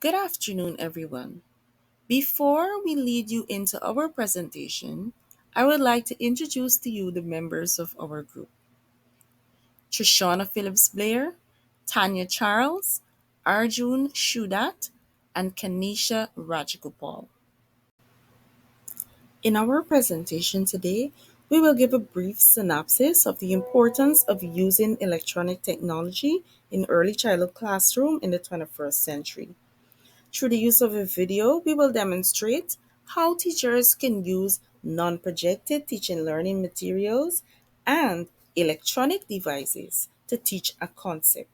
Good afternoon, everyone. Before we lead you into our presentation, I would like to introduce to you the members of our group: Trishana Phillips Blair, Tanya Charles, Arjun Shudat, and Kanisha Rajagopal. In our presentation today, we will give a brief synopsis of the importance of using electronic technology in early childhood classroom in the 21st century. Through the use of a video, we will demonstrate how teachers can use non projected teaching learning materials and electronic devices to teach a concept.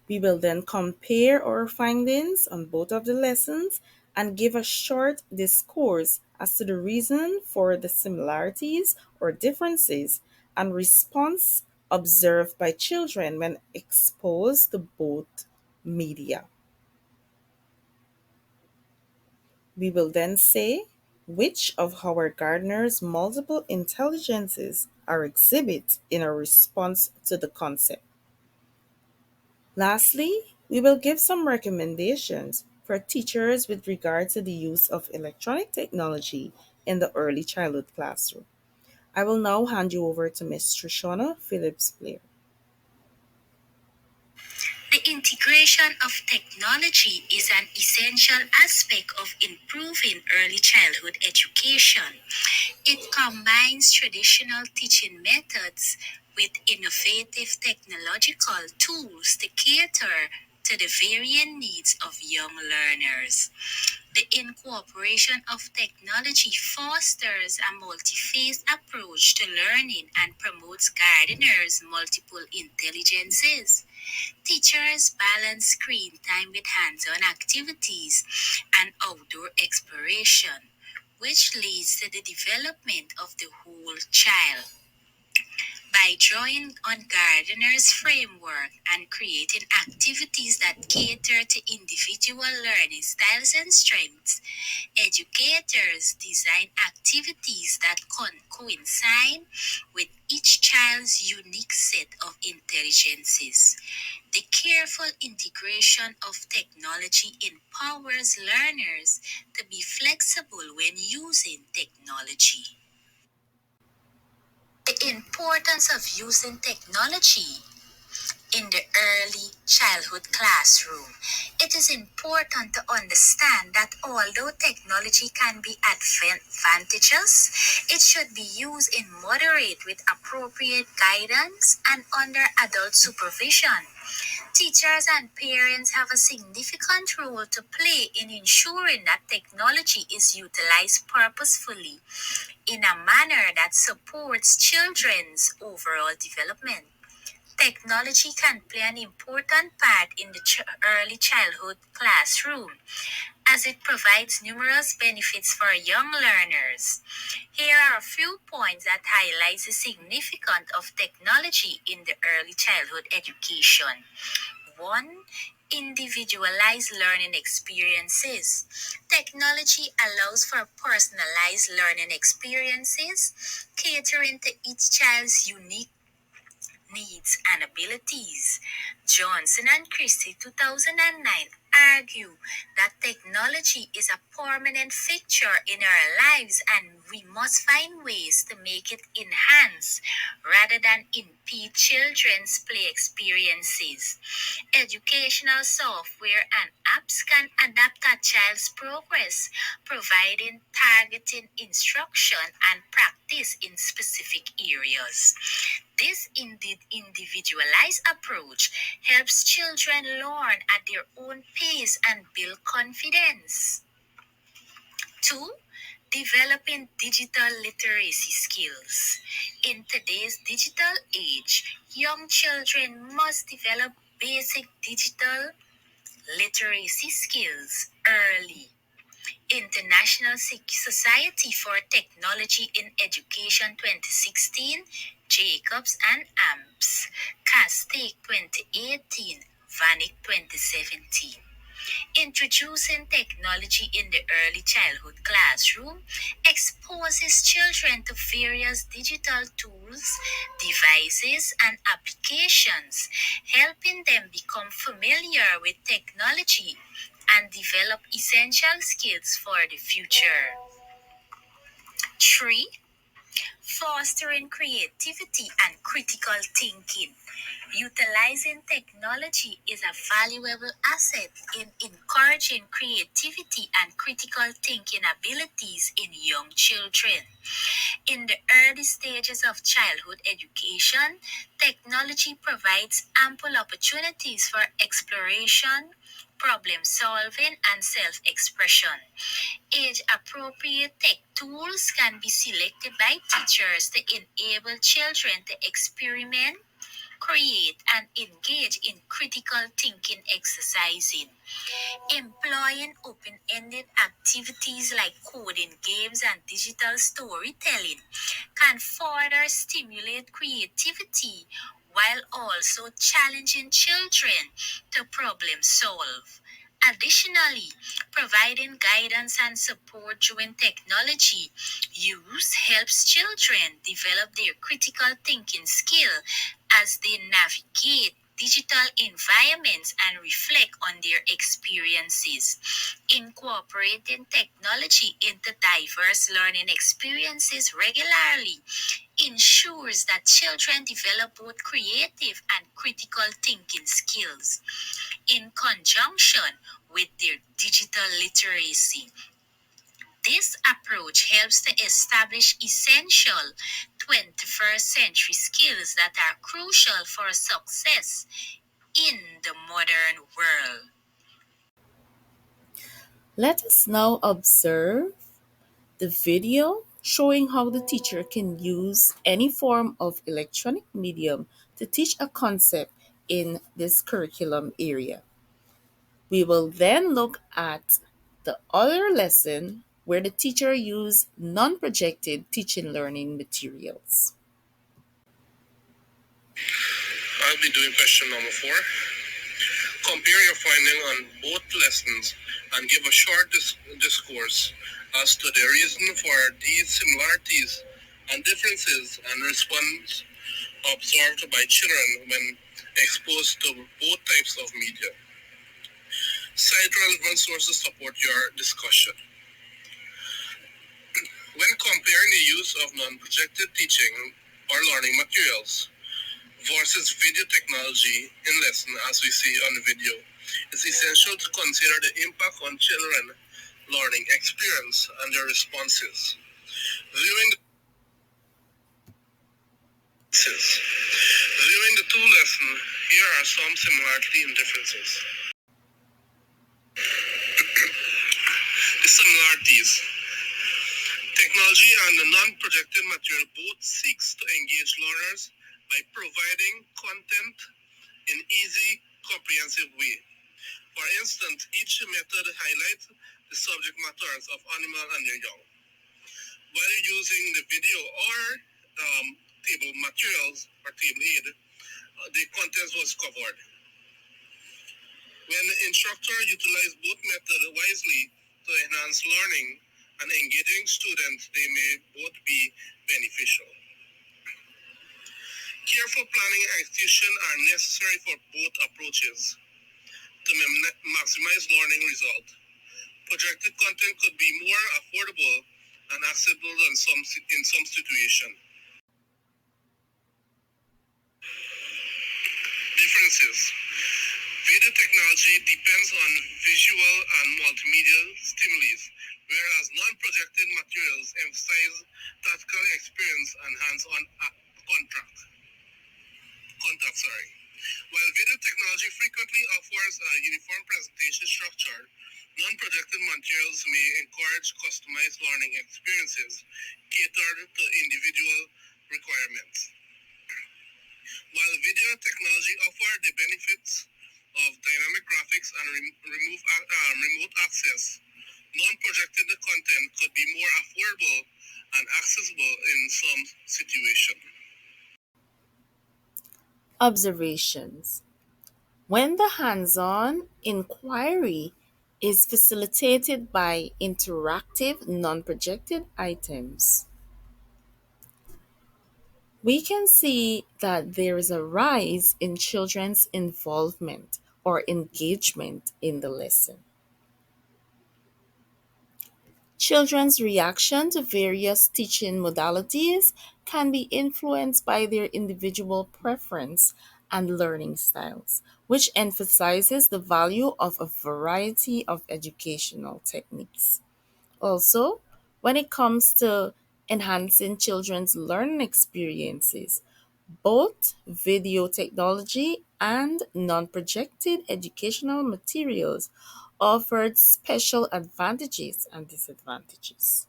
We will then compare our findings on both of the lessons and give a short discourse as to the reason for the similarities or differences and response observed by children when exposed to both media. We will then say which of our gardener's multiple intelligences are exhibit in a response to the concept. Lastly, we will give some recommendations for teachers with regard to the use of electronic technology in the early childhood classroom. I will now hand you over to Ms. Trishona Phillips Blair. The integration of technology is an essential aspect of improving early childhood education. It combines traditional teaching methods with innovative technological tools to cater to the varying needs of young learners. The incorporation of technology fosters a multi-phase approach to learning and promotes gardeners' multiple intelligences. Teachers balance screen time with hands-on activities and outdoor exploration, which leads to the development of the whole child. By drawing on Gardner's framework and creating activities that cater to individual learning styles and strengths, educators design activities that coincide with each child's unique set of intelligences. The careful integration of technology empowers learners to be flexible when using technology. The importance of using technology in the early childhood classroom. It is important to understand that although technology can be advantageous, it should be used in moderate with appropriate guidance and under adult supervision. Teachers and parents have a significant role to play in ensuring that technology is utilized purposefully in a manner that supports children's overall development. Technology can play an important part in the early childhood classroom as it provides numerous benefits for young learners. Here are a few points that highlight the significance of technology in the early childhood education. 1. Individualized learning experiences. Technology allows for personalized learning experiences, catering to each child's unique needs and abilities. Johnson and Christie 2009 argue that technology is a permanent feature in our lives and we must find ways to make it enhance rather than impede children's play experiences. Educational software and apps can adapt a child's progress, providing targeted instruction and practice in specific areas. This individualized approach helps children learn at their own pace and build confidence. 2. Developing digital literacy skills. In today's digital age, young children must develop basic digital literacy skills early. International Society for Technology in Education 2016, Jacobs and Amps, Castake 2018, Vanik 2017. Introducing technology in the early childhood classroom exposes children to various digital tools, devices, and applications, helping them become familiar with technology and develop essential skills for the future. 3. Fostering creativity and critical thinking. Utilizing technology is a valuable asset in encouraging creativity and critical thinking abilities in young children. In the early stages of childhood education, technology provides ample opportunities for exploration, problem solving, and self expression. Age appropriate tech tools can be selected by teachers to enable children to experiment, create, and engage in critical thinking exercising. Employing open ended activities like coding, games, and digital storytelling can further stimulate creativity while also challenging children to problem solve. Additionally, providing guidance and support during technology use helps children develop their critical thinking skill as they navigate digital environments and reflect on their experiences. Incorporating technology into diverse learning experiences regularly ensures that children develop both creative and critical thinking skills in conjunction with their digital literacy. This approach helps to establish essential 21st century skills that are crucial for success in the modern world. Let us now observe the video showing how the teacher can use any form of electronic medium to teach a concept in this curriculum area. We will then look at the other lesson where the teacher used non-projected teaching learning materials. I'll be doing question number 4. Compare your finding on both lessons and give a short discourse as to the reason for these similarities and differences and response observed by children when exposed to both types of media. Cite relevant sources support your discussion. When comparing the use of non-projected teaching or learning materials versus video technology in lesson as we see on the video, it's essential to consider the impact on children learning experience and their responses. Viewing the two lessons, here are some similarities and differences. The similarities. Technology and the non-projected material both seeks to engage learners by providing content in easy, comprehensive way. For instance, each method highlights the subject matters of animal and their young. While using the video or table materials or table aid, the content was covered. When the instructor utilized both methods wisely to enhance learning and engaging students, they may both be beneficial. Careful planning and execution are necessary for both approaches to maximize learning results. Projected content could be more affordable and accessible in some situations. Differences. Video technology depends on visual and multimedia stimuli, whereas non-projected materials emphasize tactile experience and hands-on contact. While video technology frequently offers a uniform presentation structure, non-projected materials may encourage customized learning experiences catered to individual requirements. While video technology offers the benefits of dynamic graphics and remote access, non-projected content could be more affordable and accessible in some situations. Observations. When the hands on inquiry is facilitated by interactive, non projected items. We can see that there is a rise in children's involvement or engagement in the lesson. Children's reaction to various teaching modalities can be influenced by their individual preference and learning styles, which emphasizes the value of a variety of educational techniques. Also, when it comes to enhancing children's learning experiences, both video technology and non projected educational materials offered special advantages and disadvantages.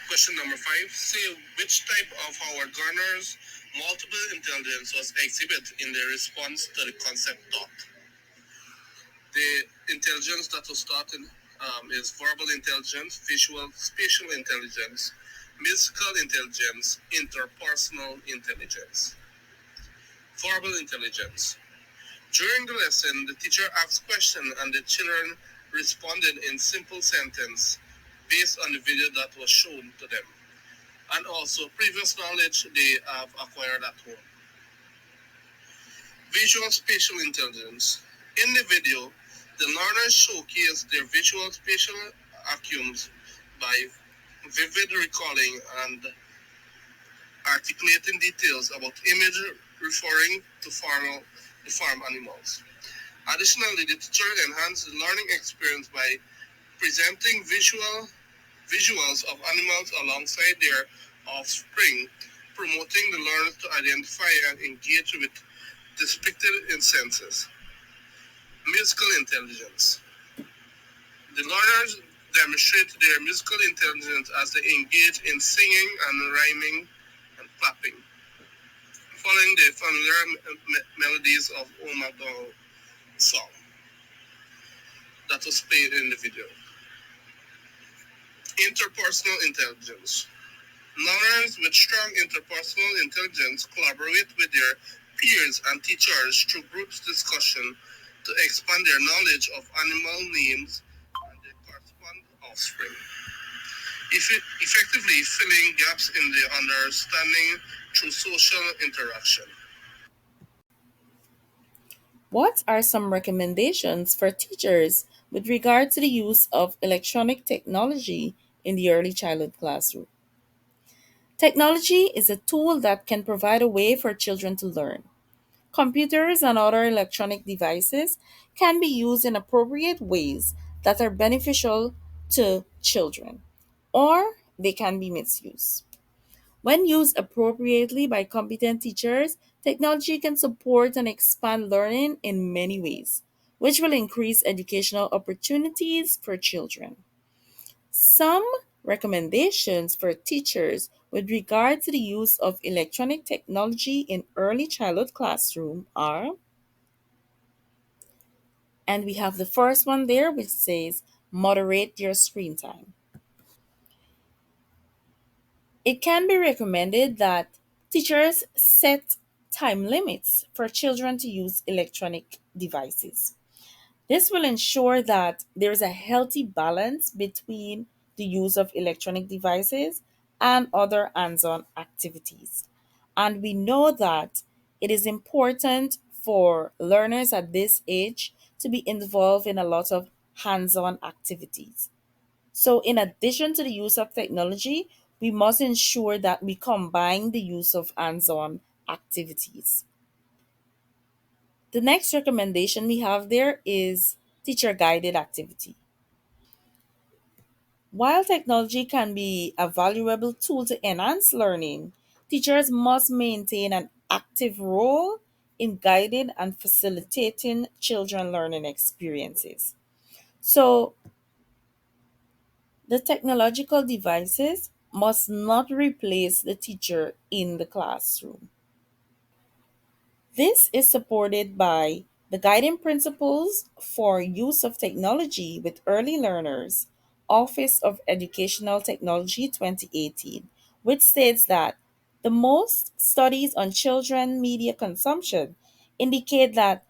Question number five. Say which type of Howard Gardner's multiple intelligence was exhibited in the response to the concept taught. The intelligence that was taught is verbal intelligence, visual spatial intelligence, musical intelligence, interpersonal intelligence. Verbal intelligence. During the lesson, the teacher asked questions and the children responded in simple sentence based on the video that was shown to them, and also previous knowledge they have acquired at home. Visual spatial intelligence. In the video, the learners showcase their visual spatial acumen by vivid recalling and articulating details about image referring to farm animals. Additionally, the teacher enhanced the learning experience by presenting visuals of animals alongside their offspring, promoting the learners to identify and engage with depicted instances. Musical intelligence. The learners demonstrate their musical intelligence as they engage in singing and rhyming and clapping, following the familiar melodies of Old MacDonald song that was played in the video. Interpersonal intelligence. Learners with strong interpersonal intelligence collaborate with their peers and teachers through groups discussion to expand their knowledge of animal names and their corresponding offspring, effectively filling gaps in the understanding through social interaction. What are some recommendations for teachers with regard to the use of electronic technology in the early childhood classroom? Technology is a tool that can provide a way for children to learn. Computers and other electronic devices can be used in appropriate ways that are beneficial to children, or they can be misused. When used appropriately by competent teachers, technology can support and expand learning in many ways, which will increase educational opportunities for children. Some recommendations for teachers with regard to the use of electronic technology in early childhood classroom are, and we have the first one there which says moderate your screen time. It can be recommended that teachers set time limits for children to use electronic devices. This will ensure that there is a healthy balance between the use of electronic devices and other hands on activities. And we know that it is important for learners at this age to be involved in a lot of hands on activities. So, in addition to the use of technology, we must ensure that we combine the use of hands on activities. The next recommendation we have there is teacher guided activity. While technology can be a valuable tool to enhance learning, teachers must maintain an active role in guiding and facilitating children learning experiences. So, the technological devices must not replace the teacher in the classroom. This is supported by the Guiding Principles for Use of Technology with Early Learners, Office of Educational Technology 2018, which states that the most studies on children media consumption indicate that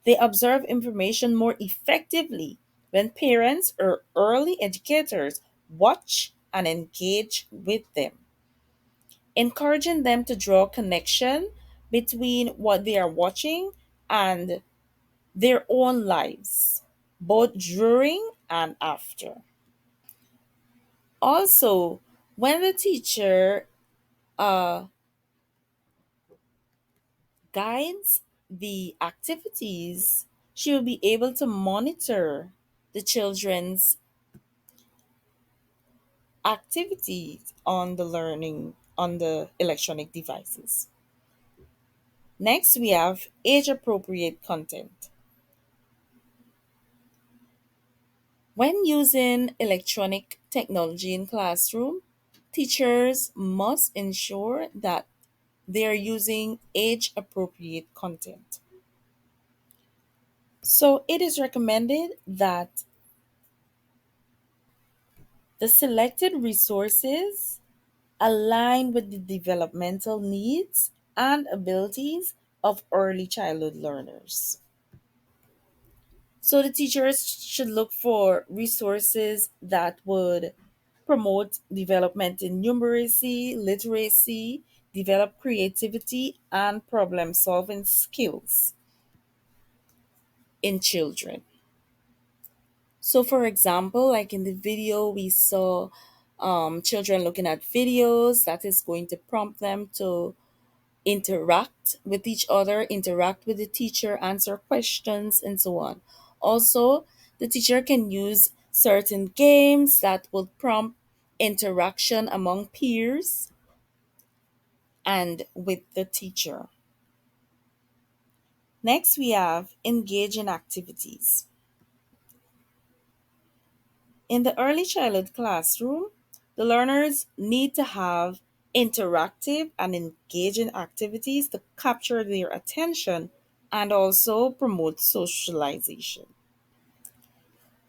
They observe information more effectively when parents or early educators watch and engage with them, encouraging them to draw connection between what they are watching and their own lives, both during and after. Also, when the teacher uh, guides the activities, she will be able to monitor the children's activities on the learning on the electronic devices. Next, we have age appropriate content. When using electronic technology in classroom, teachers must ensure that they are using age appropriate content. So it is recommended that the selected resources align with the developmental needs and abilities of early childhood learners. So the teachers should look for resources that would promote development in numeracy, literacy, develop creativity, and problem solving skills in children. So, for example, like in the video, we saw children looking at videos that is going to prompt them to interact with each other, interact with the teacher, answer questions, and so on. Also, the teacher can use certain games that will prompt interaction among peers and with the teacher. Next, we have engage in activities. In the early childhood classroom, the learners need to have interactive and engaging activities to capture their attention and also promote socialization.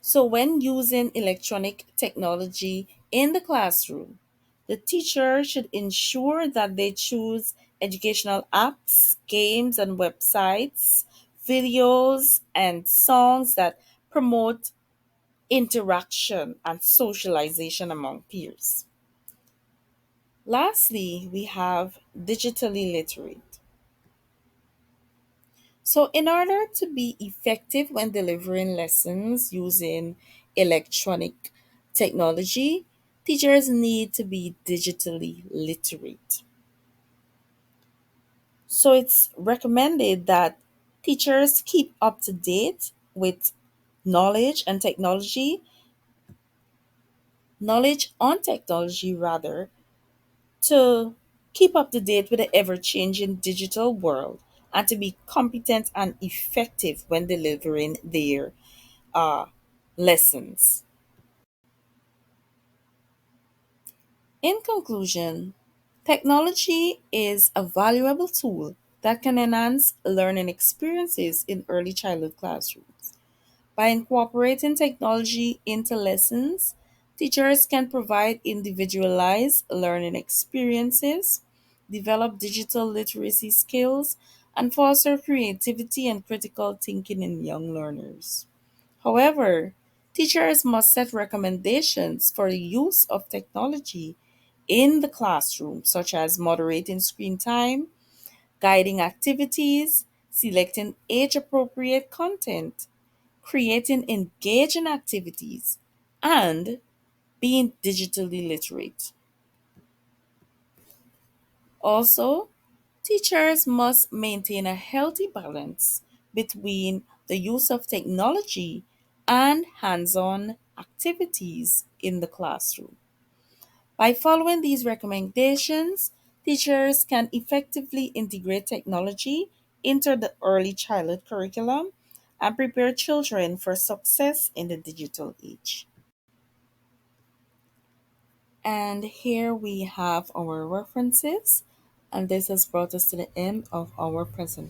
So, when using electronic technology in the classroom, the teacher should ensure that they choose educational apps, games, and websites, videos, and songs that promote interaction and socialization among peers. Lastly, we have digitally literate. So, in order to be effective when delivering lessons using electronic technology, teachers need to be digitally literate. So, it's recommended that teachers keep up to date with knowledge and technology, knowledge on technology rather, to keep up to date with the ever changing digital world and to be competent and effective when delivering their uh, lessons. In conclusion, technology is a valuable tool that can enhance learning experiences in early childhood classrooms. By incorporating technology into lessons, teachers can provide individualized learning experiences, develop digital literacy skills, and foster creativity and critical thinking in young learners. However, teachers must set recommendations for the use of technology in the classroom, such as moderating screen time, guiding activities, selecting age appropriate content, creating engaging activities, and being digitally literate. Also, teachers must maintain a healthy balance between the use of technology and hands on activities in the classroom. By following these recommendations, teachers can effectively integrate technology into the early childhood curriculum and prepare children for success in the digital age. And here we have our references, and this has brought us to the end of our presentation.